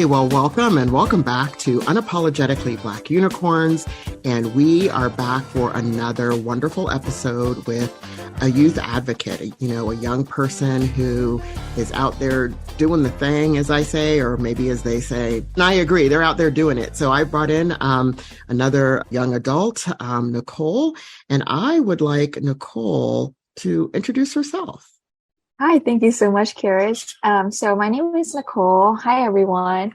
Hey, well, welcome back to Unapologetically Black Unicorns. And we are back for another wonderful episode with a youth advocate, a young person who is out there doing the thing, as I say, or maybe as they say. And I agree, they're out there doing it. So I brought in another young adult, Nicole, and I would like Nicole to introduce herself. Hi, thank you so much, Karis. So my name is Nicole. Hi, everyone.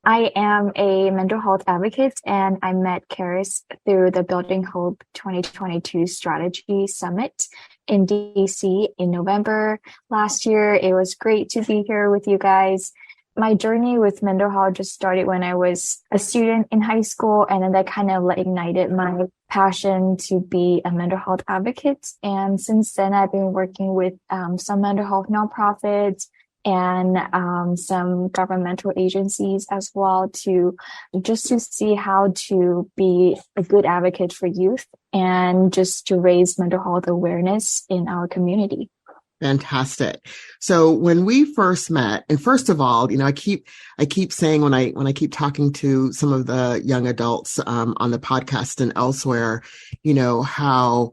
I am a mental health advocate, and I met Karis through the Building Hope 2022 Strategy Summit in DC in November last year. It was great to be here with you guys. My journey with mental health just started when I was a student in high school, and then that kind of ignited my passion to be a mental health advocate. And since then, I've been working with some mental health nonprofits and some governmental agencies as well to see how to be a good advocate for youth and just to raise mental health awareness in our community. Fantastic. So when we first met, and first of all, I keep saying when I keep talking to some of the young adults on the podcast and elsewhere, how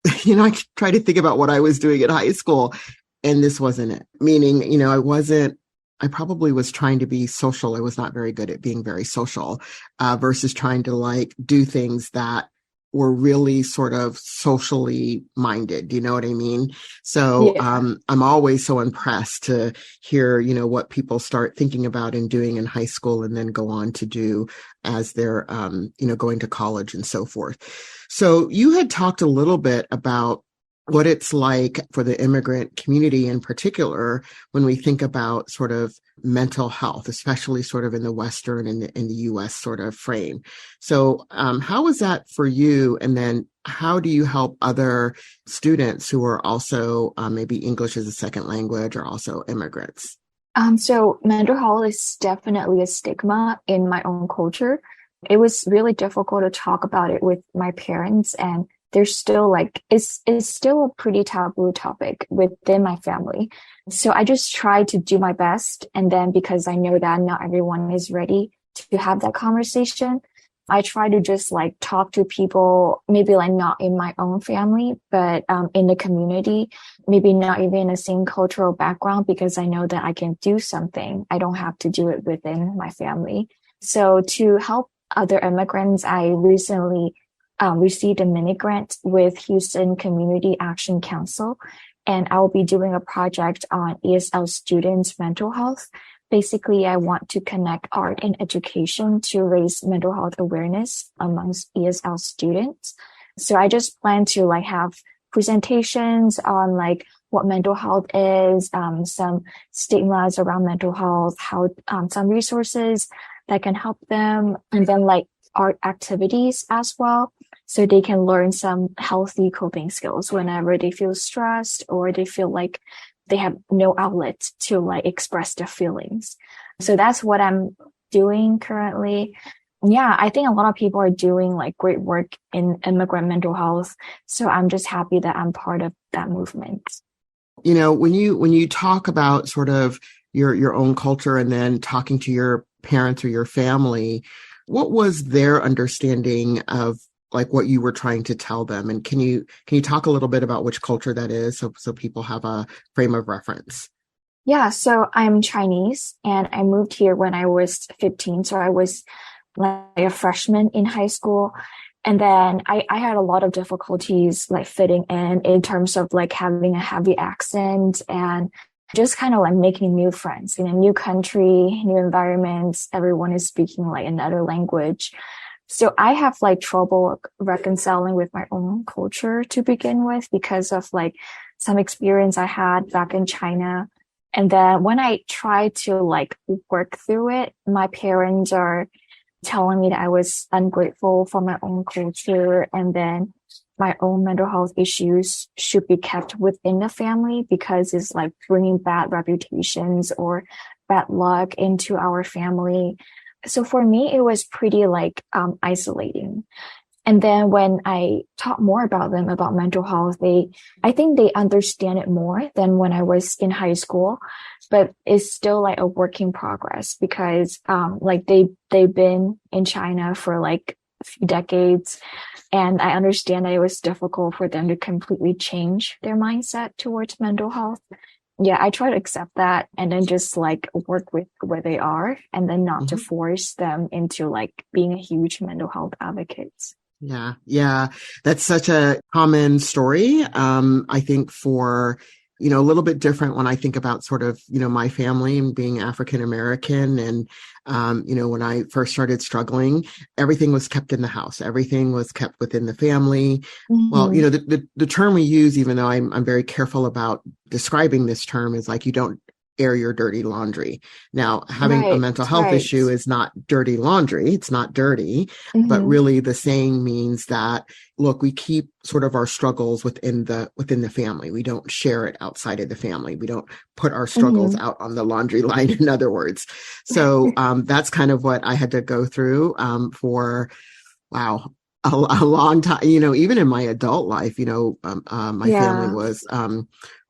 I try to think about what I was doing in high school, and this wasn't it. Meaning, I probably was trying to be social. I was not very good at being very social, versus trying to do things that were really sort of socially minded. Do you know what I mean? So, Yeah. I'm always so impressed to hear, what people start thinking about and doing in high school and then go on to do as they're, going to college and so forth. So you had talked a little bit about what it's like for the immigrant community in particular when we think about sort of mental health, especially sort of in the Western and in the US sort of frame. So how is that for you? And then how do you help other students who are also maybe English as a second language or also immigrants? So mental health is definitely a stigma in my own culture. It was really difficult to talk about it with my parents, and there's still it's still a pretty taboo topic within my family. So I just try to do my best. And then because I know that not everyone is ready to have that conversation, I try to just talk to people, maybe not in my own family, but in the community, maybe not even in the same cultural background, because I know that I can do something. I don't have to do it within my family. So to help other immigrants, I recently received a mini grant with Houston Community Action Council, and I will be doing a project on ESL students' mental health. Basically, I want to connect art and education to raise mental health awareness amongst ESL students. So I just plan to have presentations on what mental health is, some stigmas around mental health, how some resources that can help them, and then art activities as well, so they can learn some healthy coping skills whenever they feel stressed or they feel like they have no outlet to express their feelings. So that's what I'm doing currently. Yeah, I think a lot of people are doing great work in immigrant mental health. So I'm just happy that I'm part of that movement. When you talk about sort of your own culture and then talking to your parents or your family, what was their understanding of what you were trying to tell them? And can you talk a little bit about which culture that is so people have a frame of reference? Yeah, so I'm Chinese and I moved here when I was 15. So I was a freshman in high school. And then I had a lot of difficulties fitting in terms of having a heavy accent and just kind of making new friends in a new country, new environments. Everyone is speaking another language. So I have trouble reconciling with my own culture to begin with because of some experience I had back in China. And then when I try to work through it, my parents are telling me that I was ungrateful for my own culture, and then my own mental health issues should be kept within the family because it's bringing bad reputations or bad luck into our family. So for me, it was pretty isolating. And then when I talk more about them about mental health, I think they understand it more than when I was in high school, but it's still like a work in progress because, like they've been in China for like a few decades. And I understand that it was difficult for them to completely change their mindset towards mental health. Yeah, I try to accept that and then just like work with where they are and then not to Mhm. force them into like being a huge mental health advocates. Yeah, yeah, that's such a common story. I think for, a little bit different when I think about sort of, my family and being African American. And, when I first started struggling, everything was kept in the house. Everything was kept within the family. Well, Mm-hmm. the term we use, even though I'm very careful about describing this term, is like you don't air your dirty laundry. Now, having a Right, mental health right. issue is not dirty laundry. It's not dirty, but Mm-hmm. really the saying means that, look, we keep sort of our struggles within the family. We don't share it outside of the family. We don't put our struggles Mm-hmm. out on the laundry line, in other words. So that's kind of what I had to go through for, wow, a long time. Even in my adult life, my family Yeah. was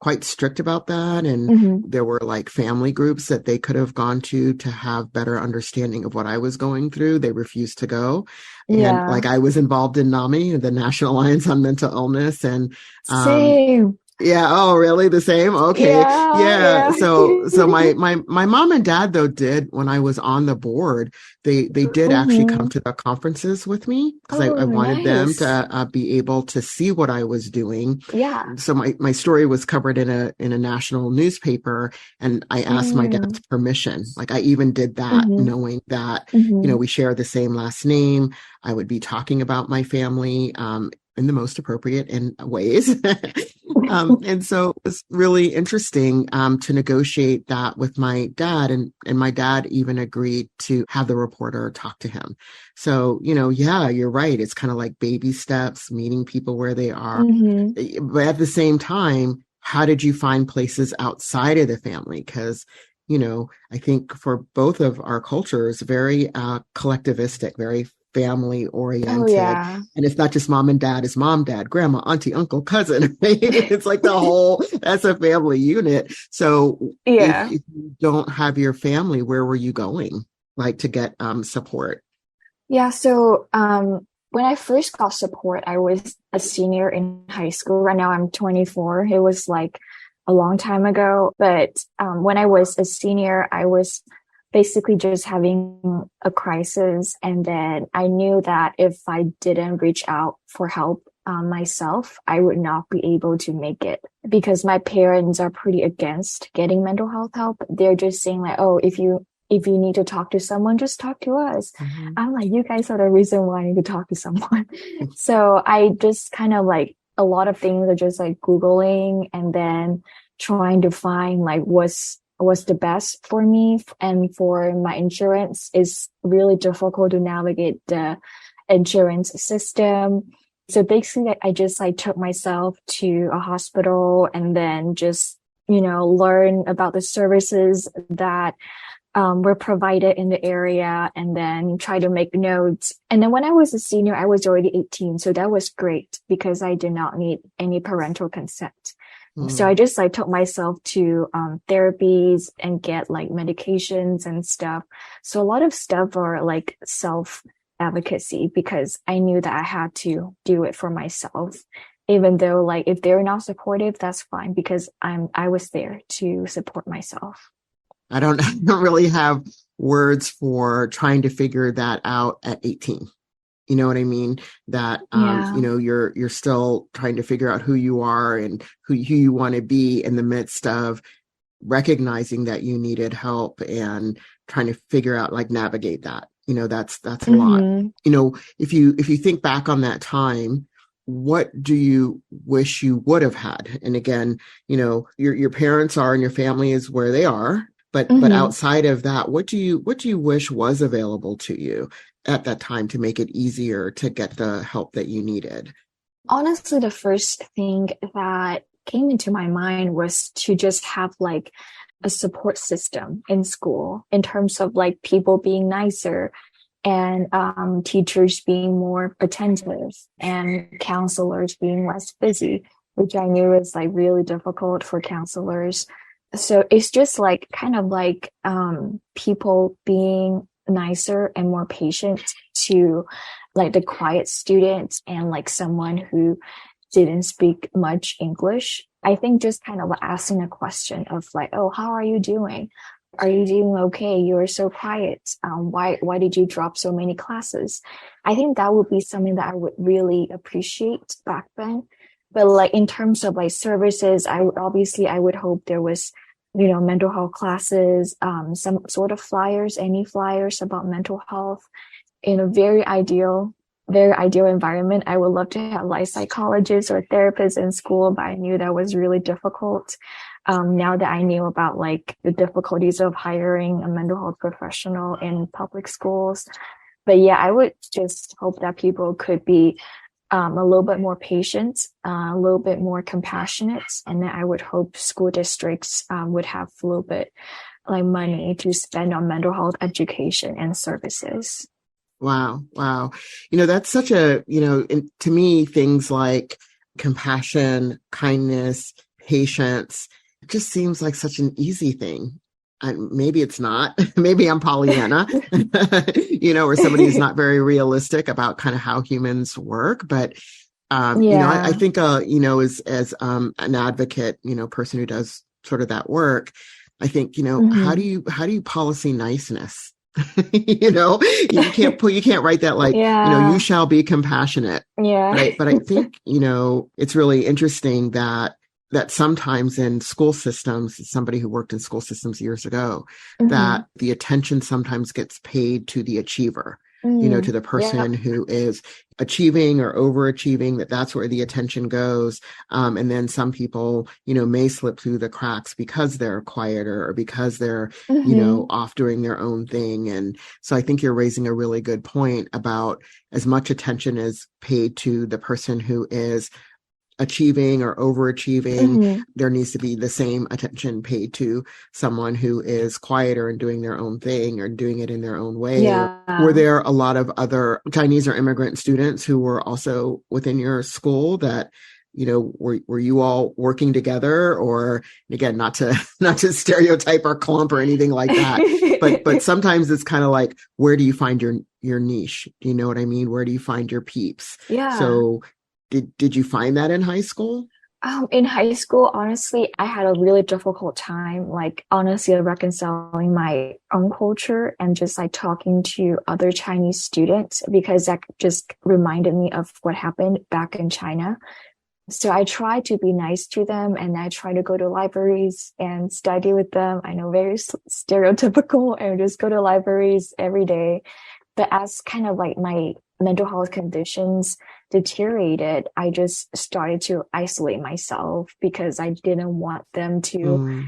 quite strict about that. And Mm-hmm. there were like family groups that they could have gone to have better understanding of what I was going through. They refused to go. And like Yeah. I was involved in NAMI, the National Alliance on Mental Illness. And um, Same. yeah. Oh, really? The same? Okay. Yeah, Yeah. yeah. So my mom and dad though did, when I was on the board, they did actually come Mm-hmm. to the conferences with me because I Oh, wanted them to nice. be able to see what I was doing. Yeah. So my story was covered in a national newspaper, and I asked my Mm. dad's permission. Like I even did that, Mm-hmm. knowing that, Mm-hmm. we share the same last name. I would be talking about my family, in the most appropriate in ways. And so it was really interesting to negotiate that with my dad, and my dad even agreed to have the reporter talk to him. So, yeah, you're right. It's kind of like baby steps, meeting people where they are. Mm-hmm. But at the same time, how did you find places outside of the family? Because, I think for both of our cultures, very collectivistic, very family Oh, oriented. yeah. And it's not just mom and dad, it's mom, dad, grandma, auntie, uncle, cousin. Right? It's like that's a family unit. So if Yeah. you don't have your family, where were you going? Like to get support? Yeah, so when I first got support, I was a senior in high school. Right now I'm 24. It was like a long time ago, but when I was a senior, I was basically just having a crisis, and then I knew that if I didn't reach out for help myself, I would not be able to make it because my parents are pretty against getting mental health help. They're just saying like, oh, if you need to talk to someone, just talk to us. Mhm. I'm like, you guys are the reason why I need to talk to someone. So I just kind of like a lot of things are just like Googling and then trying to find like what's the best for me and for my insurance is really difficult to navigate the insurance system. So basically I just like took myself to a hospital and then just, learn about the services that were provided in the area and then try to make notes. And then when I was a senior, I was already 18. So that was great because I did not need any parental consent. So I Mm. just like took myself to therapies and get like medications and stuff. So a lot of stuff are like self advocacy because I knew that I had to do it for myself. Even though like if they're not supportive, that's fine because I was there to support myself. I don't really have words for trying to figure that out at 18. You know what I mean? That Yeah. you're still trying to figure out who you are and who you want to be in the midst of recognizing that you needed help and trying to figure out like navigate that. That's a lot. Mm-hmm. If you think back on that time, what do you wish you would have had? And again, your parents are and your family is where they are, but Mm-hmm. outside of that, what do you wish was available to you at that time to make it easier to get the help that you needed? Honestly, the first thing that came into my mind was to just have like a support system in school in terms of like people being nicer and teachers being more attentive and counselors being less busy, which I knew was like really difficult for counselors. So it's just like kind of like people being nicer and more patient to like the quiet students and like someone who didn't speak much English. I think just kind of asking a question of like, oh, how are you doing? Are you doing okay? You are so quiet. Why did you drop so many classes? I think that would be something that I would really appreciate back then. But like in terms of like services, I would hope there was, you know, mental health classes, some sort of flyers, any flyers about mental health in a very ideal environment. I would love to have like psychologists or therapists in school, but I knew that was really difficult. Now that I knew about like the difficulties of hiring a mental health professional in public schools. But yeah, I would just hope that people could be a little bit more patient, a little bit more compassionate. And then I would hope school districts would have a little bit like money to spend on mental health education and services. Wow. Wow. That's such a, to me, things like compassion, kindness, patience, it just seems like such an easy thing. Maybe it's not. Maybe I'm Pollyanna, or somebody who's not very realistic about kind of how humans work. But, I Yeah. think, as an advocate, person who does sort of that work, I think, how do Hmm. you policy niceness? You can't write that like, you Yeah. shall be compassionate. Yeah. But I think, it's really interesting that sometimes in school systems, somebody who worked in school systems years ago, Hmm. that the attention sometimes gets paid to the achiever, to Mm. the Yeah. person who is achieving or overachieving, that's where the attention goes. And then some people, may slip through the cracks because they're quieter or because they're, Hmm. off doing their own thing. And so I think you're raising a really good point about as much attention as paid to the person who is achieving or overachieving, Hmm. there needs to be the same attention paid to someone who is quieter and doing their own thing or doing it in their own way. Or were Yeah. there a lot of other Chinese or immigrant students who were also within your school that, were you all working together? Or again, not to not to stereotype or clump or anything like that, but sometimes it's kind of like, where do you find your niche? Do you know what I mean? Where do you find your peeps? Yeah. So did you find that in high school? In high school, honestly, I had a really difficult time, like honestly reconciling my own culture and just like talking to other Chinese students because that just reminded me of what happened back in China. So I try to be nice to them and I try to go to libraries and study with them. I know very stereotypical and just go to libraries every day. But as kind of like my mental health conditions deteriorated, I just started to isolate myself because I didn't want them to Mm,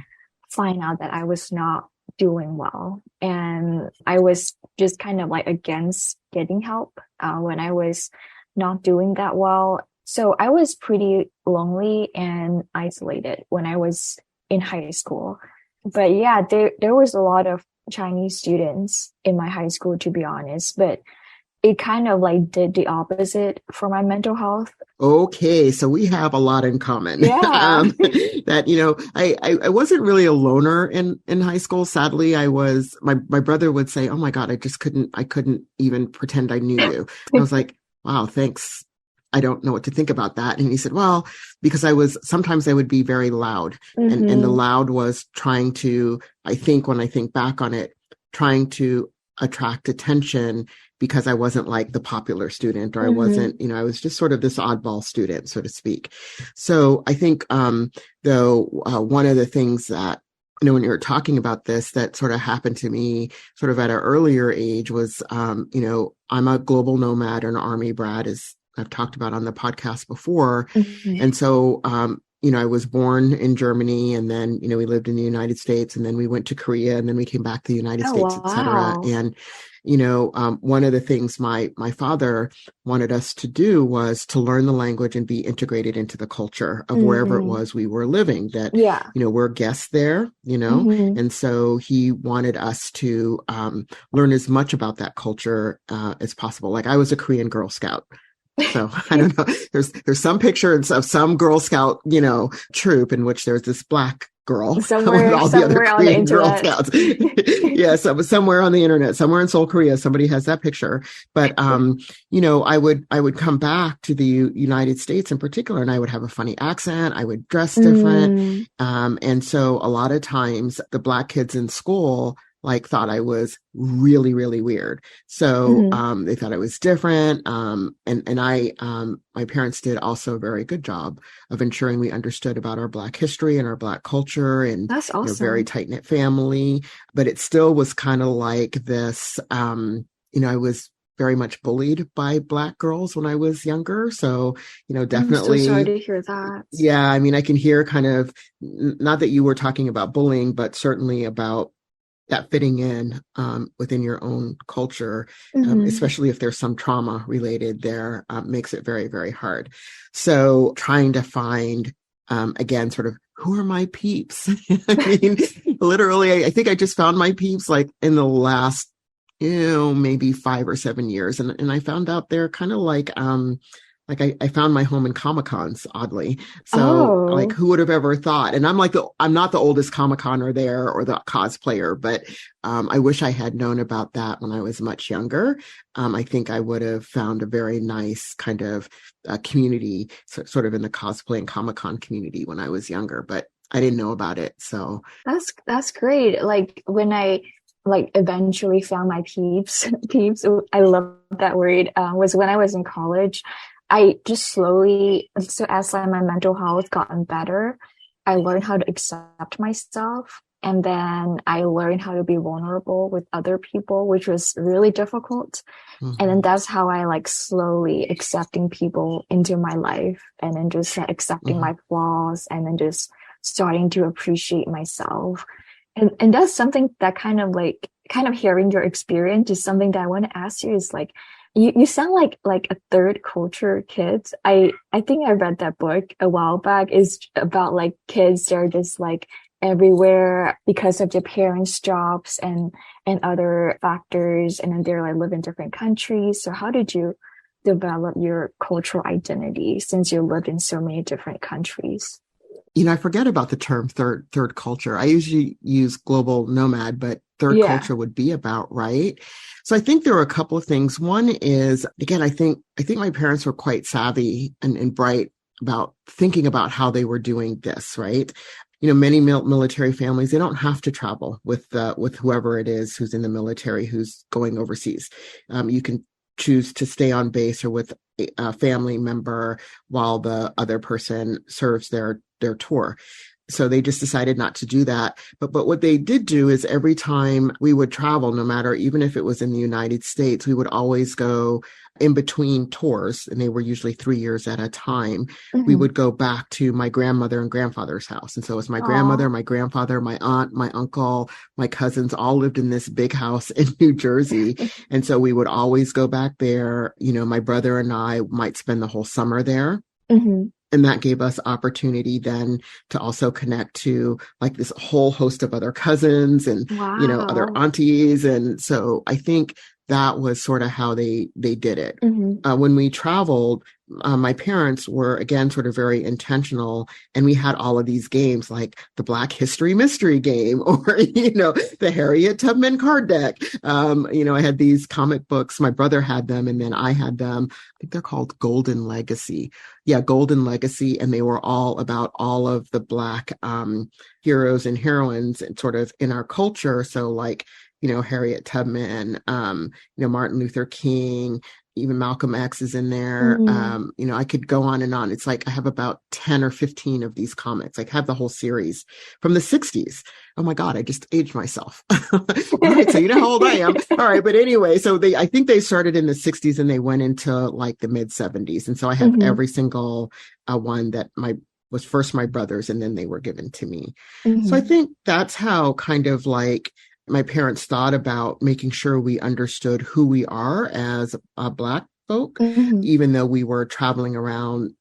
find out that I was not doing well. And I was just kind of like against getting help when I was not doing that well. So I was pretty lonely and isolated when I was in high school. But yeah, there was a lot of Chinese students in my high school, to be honest, but it kind of like did the opposite for my mental health. okay, so we have a lot in common. Yeah. That I wasn't really a loner in high school. Sadly, I was. My brother would say, "Oh my God, I couldn't even pretend I knew you." I was like, "Wow, thanks. I don't know what to think about that." And he said, "Well, because sometimes I would be very loud, and the Hmm. loud was trying to. I think when I think back on it, trying to attract attention." Because I wasn't like the popular student, or I Hmm. wasn't, I was just sort of this oddball student, so to speak. So I think, though, one of the things that, when you were talking about this, that sort of happened to me sort of at an earlier age was, I'm a global nomad and an army brat, as I've talked about on the podcast before. Hmm. And so, I was born in Germany, and then, we lived in the United States, and then we went to Korea, and then we came back to the United Oh, States, et cetera. wow. And one of the things my father wanted us to do was to learn the language and be integrated into the culture of wherever it Mm-hmm. was we were living, that, Yeah. we're guests there, Mm-hmm. and so he wanted us to learn as much about that culture as possible. Like I was a Korean Girl Scout. So I don't know. There's some picture of some Girl Scout, troop in which there's this black girl with all the other Somewhere on the Korean Girl internet. Scouts. Yes, somewhere on the internet, somewhere in Seoul, Korea, somebody has that picture. But I would come back to the United States in particular, and I would have a funny accent. I would dress different, Mm, and so a lot of times the black kids in school like thought I was really, really weird. So mm-hmm. they thought I was different. And I my parents did also a very good job of ensuring we understood about our Black history and our Black culture, and That's very awesome. tight-knit family. But it still was kind of like this, I was very much bullied by Black girls when I was younger. So, I'm so sorry definitely, to hear that. yeah, I mean, I can hear kind of, not that you were talking about bullying, but certainly about that fitting in within your own culture, Mm-hmm. especially if there's some trauma related there, makes it very, very hard. So trying to find, again, sort of, who are my peeps? I mean, literally, I think I just found my peeps like in the last, maybe 5 or 7 years. And I found out they're kind of like I found my home in Comic-Cons, oddly. So like Oh, who would have ever thought? And I'm not the oldest Comic-Conner there or the cosplayer, but I wish I had known about that when I was much younger. I think I would have found a very nice kind of community, sort of in the cosplay and Comic-Con community when I was younger, but I didn't know about it. So that's great. Like when I like eventually found my peeps, peeps, I love that word, was when I was in college. I just slowly, so as like my mental health gotten better, I learned how to accept myself. And then I learned how to be vulnerable with other people, which was really difficult. And then mhm, that's how I like slowly accepting people into my life and then just like, accepting mhm. my flaws and then just starting to appreciate myself. And that's something that kind of hearing your experience is something that I want to ask you is like you sound like a third culture kid. I think I read that book a while back is about like kids that are just like everywhere because of their parents' jobs and other factors, and then they're like live in different countries. So how did you develop your cultural identity since you lived in so many different countries? I forget about the term third culture. I usually use global nomad, but third Yeah. culture would be about right. So I think there are a couple of things. One is, again, I think my parents were quite savvy and bright about thinking about how they were doing this, right? Many military families, they don't have to travel with whoever it is who's in the military, who's going overseas. You can choose to stay on base or with a family member while the other person serves their tour. So they just decided not to do that. But what they did do is every time we would travel, no matter, even if it was in the United States, we would always go in between tours, and they were usually 3 years at a time. We Hmm. would go back to my grandmother and grandfather's house. And so it was my grandmother, Oh. my grandfather, my aunt, my uncle, my cousins all lived in this big house in New Jersey. And so we would always go back there. My brother and I might spend the whole summer there. Hmm. And that gave us opportunity then to also connect to like this whole host of other cousins and, other Wow. aunties. And so I think that was sort of how they did it. Hmm. When we traveled, my parents were again sort of very intentional, and we had all of these games like the Black History Mystery Game, or the Harriet Tubman card deck. I had these comic books. My brother had them, and then I had them. I think they're called Golden Legacy. Yeah, Golden Legacy, and they were all about all of the Black heroes and heroines, and sort of in our culture. So like Harriet Tubman, Martin Luther King, even Malcolm X is in there. Hmm. I could go on and on. It's like I have about 10 or 15 of these comics. I have the whole series from the 60s. Oh my God, I just aged myself. All right, so you know how old I am. All right, but anyway, so I think they started in the 60s and they went into like the mid 70s. And so I have Hmm. every single one that was first my brother's, and then they were given to me. So I Hmm. think that's how kind of like my parents thought about making sure we understood who we are as Black folk, Hmm. even though we were traveling around,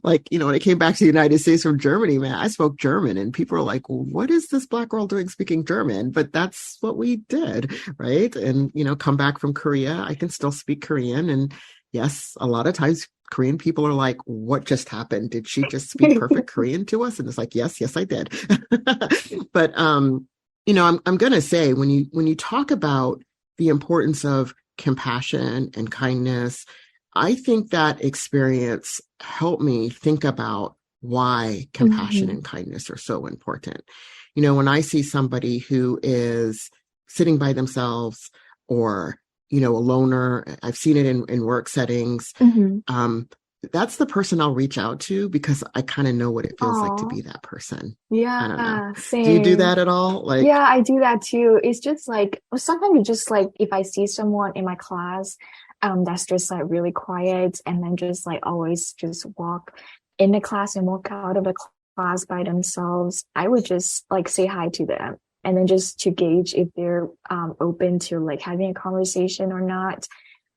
like, when I came back to the United States from Germany, man, I spoke German and people were like, well, what is this Black girl doing speaking German? But that's what we did, right? And, come back from Korea, I can still speak Korean. And yes, a lot of times Korean people are like, what just happened? Did she just speak perfect Korean to us? And it's like, yes, I did. But, I'm going to say when you talk about the importance of compassion and kindness, I think that experience helped me think about why compassion Hmm. and kindness are so important. When I see somebody who is sitting by themselves or, a loner, I've seen it in work settings. Hmm. That's the person I'll reach out to because I kind of know what it feels like to Oh, be that person. I don't know. yeah, Do you do same. that at all? Yeah, Like, I do that too. It's just like sometimes it's just like if I see someone in my class, that's just like really quiet and then just like always just walk in the class and walk out of the class by themselves, I would just like say hi to them and then just to gauge if they're open to like having a conversation or not.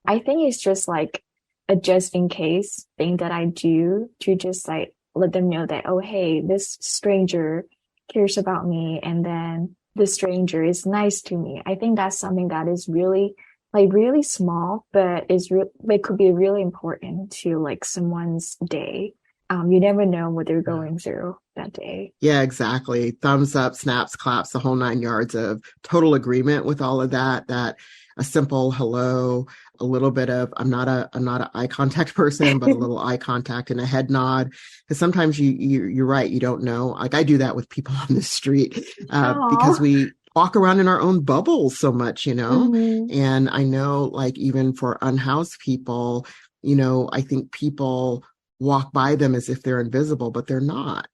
I think it's just like a just in case thing that I do to just like let them know that, oh, hey, this stranger cares about me. And then the stranger is nice to me. I think that's something that is really like really small, but it could be really important to like someone's day. You never know what they're yeah. going through that day. Yeah, exactly. Thumbs up, snaps, claps, the whole 9 yards of total agreement with all of that. That a simple hello, a little bit of I'm not an eye contact person, but a little eye contact and a head nod. Because sometimes you're right, you don't know. Like I do that with people on the street because Oh. we walk around in our own bubbles so much. Hmm. And I know, like even for unhoused people, I think people walk by them as if they're invisible, but they're not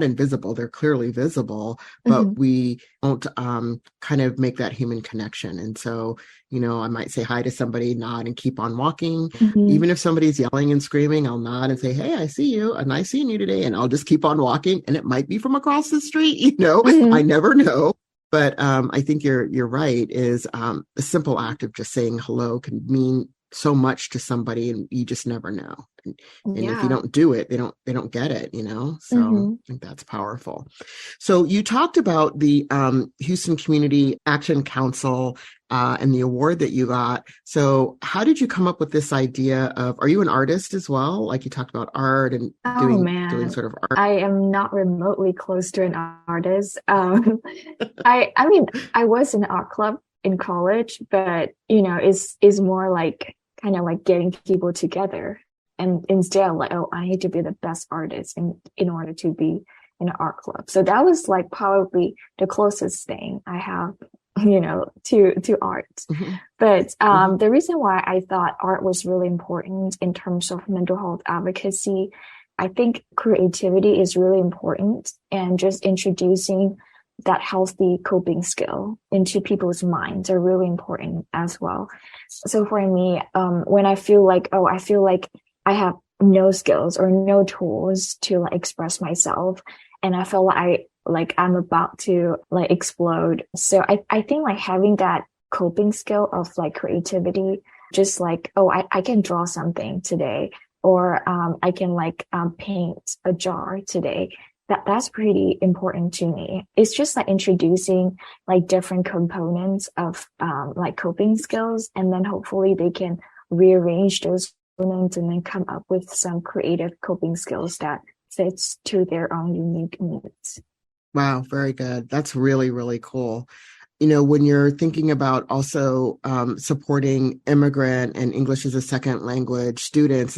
invisible. They're clearly visible, but Hmm. we don't kind of make that human connection. And so, I might say hi to somebody, nod, and keep on walking. Hmm. Even if somebody's yelling and screaming, I'll nod and say, hey, I see you. Nice seeing you today. And I'll just keep on walking. And it might be from across the street, I Hmm. never know. But I think you're right, is a simple act of just saying hello can mean so much to somebody and you just never know. And if you Yeah. don't do it, they don't get it. So I Hmm. think that's powerful. So you talked about the Houston Community Action Council and the award that you got. So how did you come up with this idea of, are you an artist as well? Like you talked about art and Oh doing man, sort of art. I am not remotely close to an artist. I mean, I was in art club in college, but is more like kind of like getting people together, and instead of like, oh, I need to be the best artist in order to be in an art club. So that was like probably the closest thing I have, to art. Mm-hmm, But mm-hmm, the reason why I thought art was really important in terms of mental health advocacy, I think creativity is really important and just introducing that healthy coping skill into people's minds are really important as well. So for me, when I feel like, oh, I feel like I have no skills or no tools to like express myself, and I feel like I'm about to like explode. So I think like having that coping skill of like creativity, just like, oh, I can draw something today, or I can like paint a jar today. That's pretty important to me. It's just like introducing like different components of like coping skills, and then hopefully they can rearrange those components and then come up with some creative coping skills that fits to their own unique needs. Wow, very good. That's really, really cool. When you're thinking about also supporting immigrant and English as a second language students,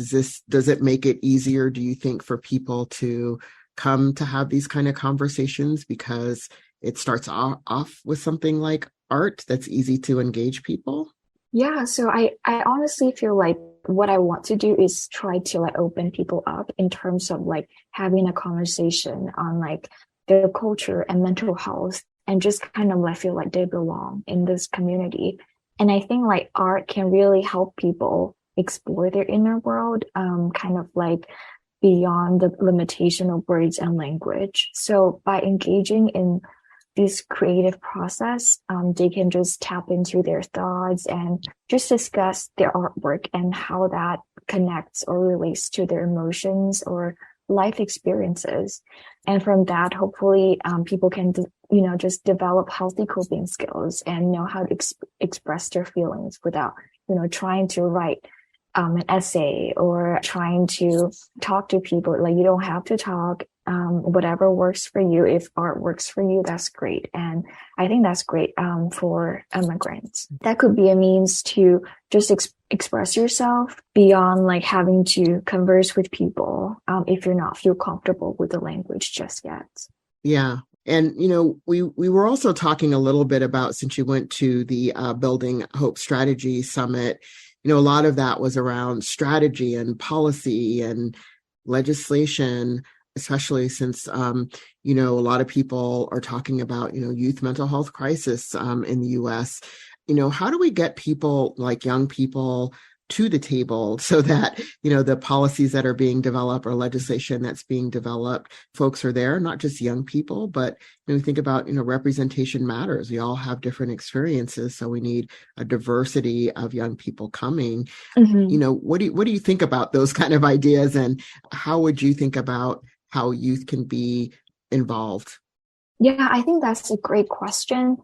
does it make it easier, do you think, for people to come to have these kind of conversations because it starts off with something like art that's easy to engage people? Yeah, so I honestly feel like what I want to do is try to like open people up in terms of like having a conversation on like their culture and mental health and just kind of like feel like they belong in this community. And I think like art can really help people explore their inner world, kind of like beyond the limitation of words and language. So by engaging in this creative process. They can just tap into their thoughts and just discuss their artwork and how that connects or relates to their emotions or life experiences. And from that, hopefully, people can, just develop healthy coping skills and know how to express their feelings without, trying to write an essay or trying to talk to people. Like, you don't have to talk. Whatever works for you. If art works for you, that's great. And I think that's great for immigrants. That could be a means to just express yourself beyond like having to converse with people if you're not feel comfortable with the language just yet. Yeah. And, we were also talking a little bit about, since you went to the Building Hope Strategy Summit, a lot of that was around strategy and policy and legislation, especially since, a lot of people are talking about, youth mental health crisis in the U.S. How do we get people, like young people, to the table so that, the policies that are being developed or legislation that's being developed, folks are there, not just young people, but we think about, representation matters. We all have different experiences. So we need a diversity of young people coming. Mm-hmm. What do you think about those kind of ideas, and how would you think about how youth can be involved? Yeah, I think that's a great question.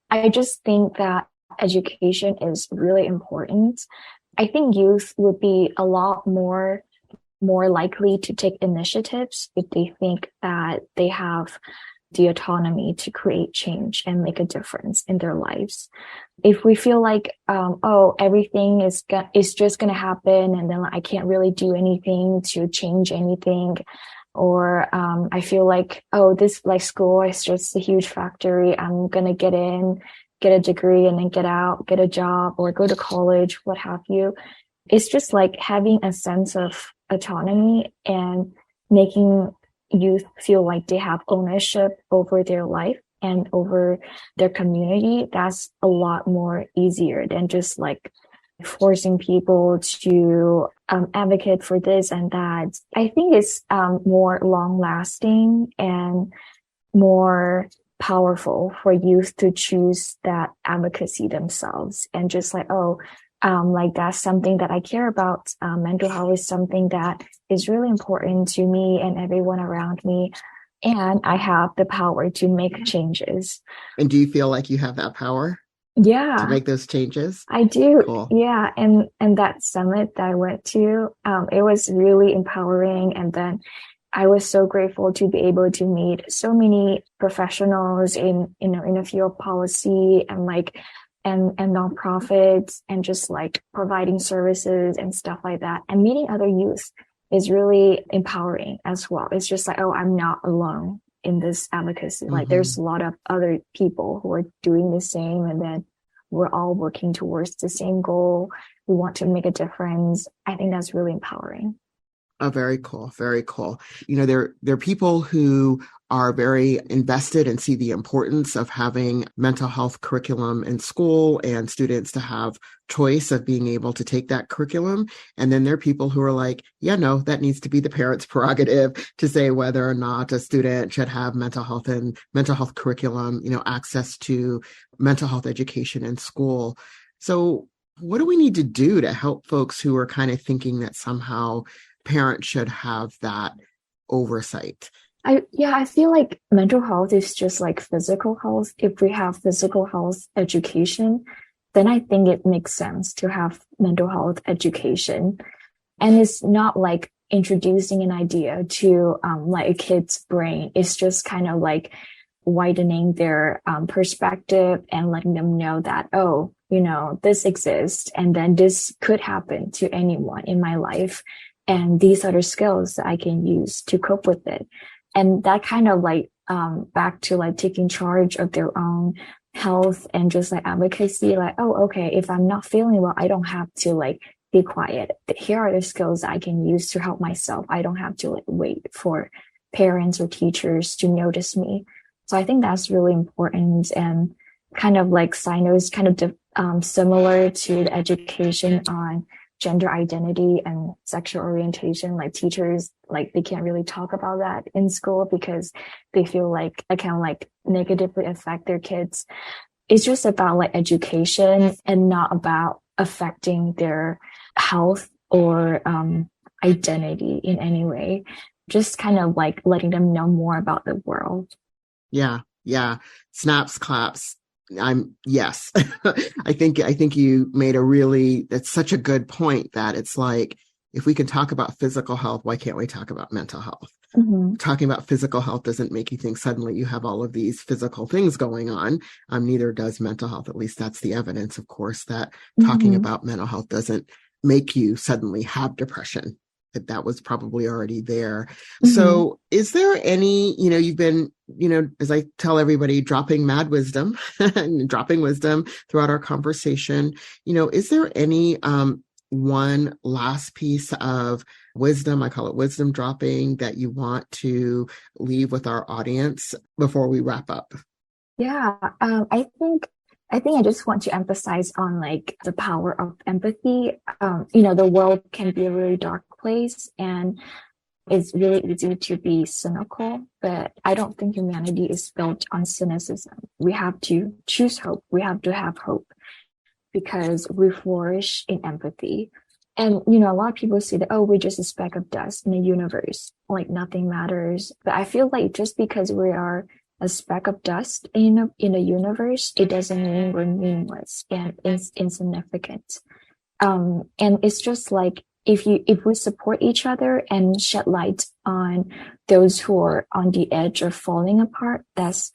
I just think that education is really important. I think youth would be a lot more likely to take initiatives if they think that they have the autonomy to create change and make a difference in their lives. If we feel like, everything is just going to happen, and then I can't really do anything to change anything, or I feel like, this like school is just a huge factory. I'm going to get in, get a degree, and then get out, get a job, or go to college, what have you. It's just like having a sense of autonomy and making youth feel like they have ownership over their life and over their community. That's a lot more easier than just like forcing people to advocate for this and that. I think it's more long lasting and more powerful for youth to choose that advocacy themselves and just like, like that's something that I care about. Mental health is something that is really important to me and everyone around me. And I have the power to make changes. And do you feel like you have that power Yeah, to make those changes? I do. Cool. Yeah. And that summit that I went to, it was really empowering. And then I was so grateful to be able to meet so many professionals in the field of policy and nonprofits and just like providing services and stuff like that. And meeting other youth is really empowering as well. It's just like, I'm not alone in this advocacy. Mm-hmm. Like there's a lot of other people who are doing the same, and then we're all working towards the same goal. We want to make a difference. I think that's really empowering. Oh, very cool. Very cool. There are people who are very invested and see the importance of having mental health curriculum in school and students to have choice of being able to take that curriculum. And then there are people who are like, yeah, no, that needs to be the parents' prerogative to say whether or not a student should have mental health and mental health curriculum, access to mental health education in school. So what do we need to do to help folks who are kind of thinking that somehow parents should have that oversight? I feel like mental health is just like physical health. If we have physical health education, then I think it makes sense to have mental health education. And it's not like introducing an idea to like a kid's brain. It's just kind of like widening their perspective and letting them know that, this exists, and then this could happen to anyone in my life. And these are the skills that I can use to cope with it. And that kind of like, back to like taking charge of their own health and just like advocacy, like, okay, if I'm not feeling well, I don't have to like be quiet. Here are the skills that I can use to help myself. I don't have to like wait for parents or teachers to notice me. So I think that's really important, and kind of like Sino is kind of similar to the education on gender identity and sexual orientation, like teachers, like they can't really talk about that in school because they feel like it can like negatively affect their kids. It's just about like education and not about affecting their health or identity in any way. Just kind of like letting them know more about the world. Yeah, yeah. Snaps, claps. Yes. I think you made that's such a good point that it's like, if we can talk about physical health, why can't we talk about mental health? Mm-hmm. Talking about physical health doesn't make you think suddenly you have all of these physical things going on. Neither does mental health. At least that's the evidence, of course, that talking Mm-hmm. about mental health doesn't make you suddenly have depression. That was probably already there. Mm-hmm. So is there any, you've been, as I tell everybody, dropping mad wisdom and dropping wisdom throughout our conversation, is there any one last piece of wisdom, I call it wisdom dropping, that you want to leave with our audience before we wrap up? Yeah, I think I just want to emphasize on like the power of empathy. The world can be a really dark place and it's really easy to be cynical, but I don't think humanity is built on cynicism. We have to choose hope. We have to have hope because we flourish in empathy. And, a lot of people say that, oh, we're just a speck of dust in the universe, like nothing matters. But I feel like just because we are a speck of dust in the universe, it doesn't mean we're meaningless and insignificant. And it's just like if we support each other and shed light on those who are on the edge of falling apart, that's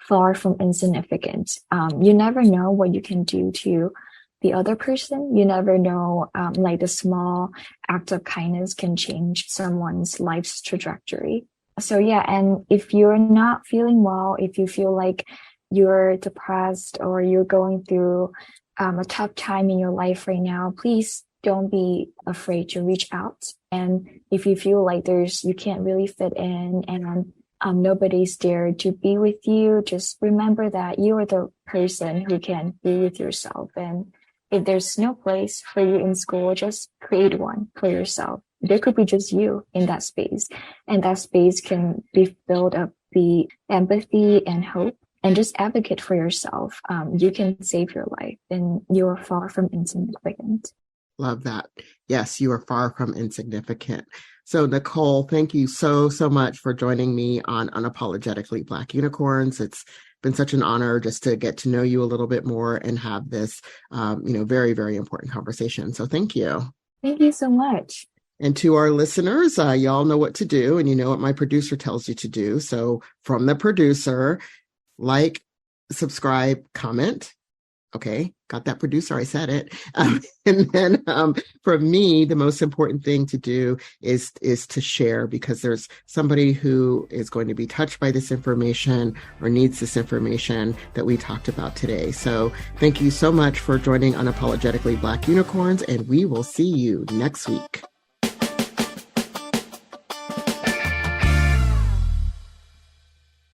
far from insignificant. You never know what you can do to the other person. You never know, like the small act of kindness can change someone's life's trajectory. So yeah, and if you're not feeling well, if you feel like you're depressed or you're going through a tough time in your life right now, please don't be afraid to reach out. And if you feel like you can't really fit in and nobody's there to be with you, just remember that you are the person who can be with yourself. And if there's no place for you in school, just create one for yourself. There could be just you in that space, and that space can be filled up the empathy and hope, and just advocate for yourself. You can save your life, and you're far from insignificant. Love that. Yes, you are far from insignificant. So Nicole, thank you so much for joining me on Unapologetically Black Unicorns. It's been such an honor just to get to know you a little bit more and have this, very, very important conversation. So thank you. Thank you so much. And to our listeners, y'all know what to do, and you know what my producer tells you to do. So from the producer, like, subscribe, comment. Okay, got that, producer, I said it. And then for me, the most important thing to do is to share, because there's somebody who is going to be touched by this information or needs this information that we talked about today. So thank you so much for joining Unapologetically Black Unicorns, and we will see you next week.